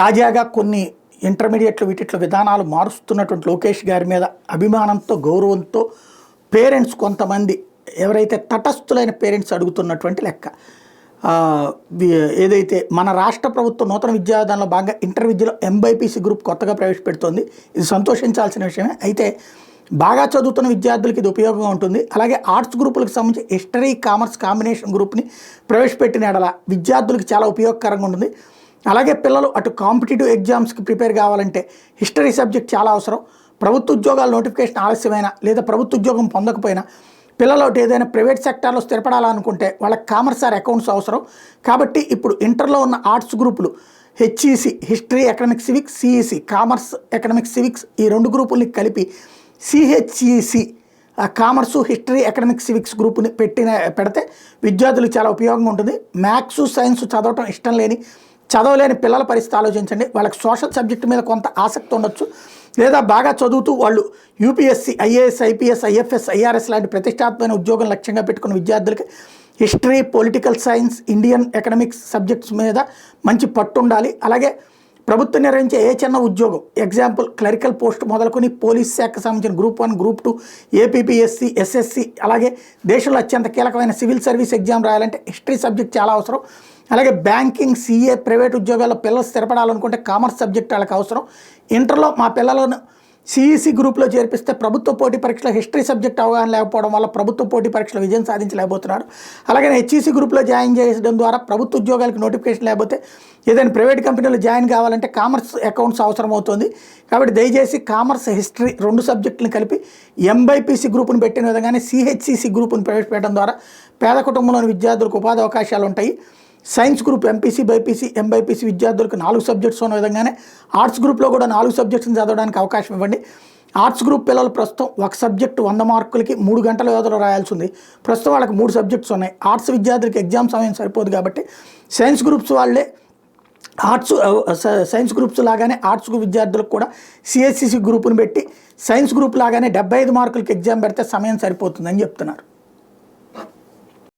తాజాగా కొన్ని ఇంటర్మీడియట్లు వీటిట్లో విధానాలు మారుస్తున్నటువంటి లోకేష్ గారి మీద అభిమానంతో గౌరవంతో పేరెంట్స్ కొంతమంది ఎవరైతే తటస్థులైన పేరెంట్స్ అడుగుతున్నటువంటి లెక్క. ఏదైతే మన రాష్ట్ర ప్రభుత్వం నూతన విద్యా విధానంలో భాగంగా ఇంటర్ విద్యలో ఎంబైపీసీ గ్రూప్ కొత్తగా ప్రవేశపెడుతోంది. ఇది సంతోషించాల్సిన విషయమే. అయితే బాగా చదువుతున్న విద్యార్థులకి ఇది ఉపయోగంగా ఉంటుంది. అలాగే ఆర్ట్స్ గ్రూపులకు సంబంధించి హిస్టరీ కామర్స్ కాంబినేషన్ గ్రూప్ని ప్రవేశపెట్టిన ఎడల విద్యార్థులకి చాలా ఉపయోగకరంగా ఉంటుంది. అలాగే పిల్లలు అటు కాంపిటేటివ్ ఎగ్జామ్స్కి ప్రిపేర్ కావాలంటే హిస్టరీ సబ్జెక్ట్ చాలా అవసరం. ప్రభుత్వ ఉద్యోగాల నోటిఫికేషన్ ఆలస్యమైనా లేదా ప్రభుత్వ ఉద్యోగం పొందకపోయినా పిల్లలు ఏదైనా ప్రైవేట్ సెక్టార్లో స్థిరపడాలనుకుంటే వాళ్ళకి కామర్స్ ఆర్ అకౌంట్స్ అవసరం. కాబట్టి ఇప్పుడు ఇంటర్లో ఉన్న ఆర్ట్స్ గ్రూపులు HEC history economic civics, CEC commerce economic civics ఈ రెండు గ్రూపుల్ని కలిపి సిహెచ్ఈసి కామర్సు హిస్టరీ ఎకనామిక్ సివిక్స్ గ్రూప్ని పెడితే విద్యార్థులకు చాలా ఉపయోగంగా ఉంటుంది. మ్యాథ్స్ సైన్స్ చదవటం ఇష్టం లేని చదవలేని పిల్లల పరిస్థితి ఆలోచించండి. వాళ్ళకి సోషల్ సబ్జెక్టు మీద కొంత ఆసక్తి ఉండొచ్చు, లేదా బాగా చదువుతూ వాళ్ళు UPSC IAS IPS IFS IRS లాంటి ప్రతిష్టాత్మకమైన ఉద్యోగం లక్ష్యంగా పెట్టుకున్న విద్యార్థులకి history political science Indian economics subjects మీద మంచి పట్టు ఉండాలి. అలాగే ప్రభుత్వం నిర్వహించే ఏ చిన్న ఉద్యోగం ఎగ్జాంపుల్ క్లరికల్ పోస్ట్ మొదలుకొని పోలీస్ శాఖకు సంబంధించిన గ్రూప్ 1 గ్రూప్ 2 ఏపీపీఎస్సీ ఎస్ఎస్సి అలాగే దేశంలో అత్యంత కీలకమైన సివిల్ సర్వీస్ ఎగ్జామ్ రాయాలంటే హిస్టరీ సబ్జెక్ట్ చాలా అవసరం. అలాగే బ్యాంకింగ్ సిఏ ప్రైవేట్ ఉద్యోగాల్లో పిల్లలు స్థిరపడాలనుకుంటే కామర్స్ సబ్జెక్ట్ వాళ్ళకి అవసరం. ఇంటర్లో మా పిల్లలను సిఈసి గ్రూప్లో చేర్పిస్తే ప్రభుత్వ పోటీ పరీక్షలో హిస్టరీ సబ్జెక్ట్ అవగాహన లేకపోవడం వల్ల ప్రభుత్వ పోటీ పరీక్షలో విజయం సాధించలేకపోతున్నారు. అలాగే హెచ్ఈసి గ్రూప్లో జాయిన్ చేయడం ద్వారా ప్రభుత్వ ఉద్యోగాలకు నోటిఫికేషన్ లేకపోతే ఏదైనా ప్రైవేట్ కంపెనీలో జాయిన్ కావాలంటే కామర్స్ అకౌంట్స్ అవసరం అవుతుంది. కాబట్టి దయచేసి కామర్స్ హిస్టరీ రెండు సబ్జెక్టులను కలిపి ఎంబైపీసీ గ్రూప్ను పెట్టిన విధంగానే సిహెచ్సిసి గ్రూప్ను ప్రవేశపెట్టడం ద్వారా పేద కుటుంబంలోని విద్యార్థులకు ఉపాధి అవకాశాలు ఉంటాయి. Science group MPC BiPC MBiPC విద్యార్థులకు 4 సబ్జెక్ట్స్ ఉన్న విధంగానే ఆర్ట్స్ గ్రూప్లో కూడా 4 సబ్జెక్ట్స్ని చదవడానికి అవకాశం ఇవ్వండి. ఆర్ట్స్ గ్రూప్ పిల్లలు ప్రస్తుతం ఒక సబ్జెక్టు 100 మార్కులకి 3 గంటల వ్యవధిలో రాయాల్సి ఉంది. ప్రస్తుతం వాళ్ళకి 3 సబ్జెక్ట్స్ ఉన్నాయి. ఆర్ట్స్ విద్యార్థులకి ఎగ్జామ్ సమయం సరిపోదు కాబట్టి సైన్స్ గ్రూప్స్ వాళ్ళే సైన్స్ గ్రూప్స్ లాగానే ఆర్ట్స్ విద్యార్థులకు కూడా సిఎస్సిసి గ్రూప్ని పెట్టి సైన్స్ గ్రూప్ లాగానే 75 మార్కులకి ఎగ్జామ్ పెడితే సమయం సరిపోతుందని చెప్తున్నారు.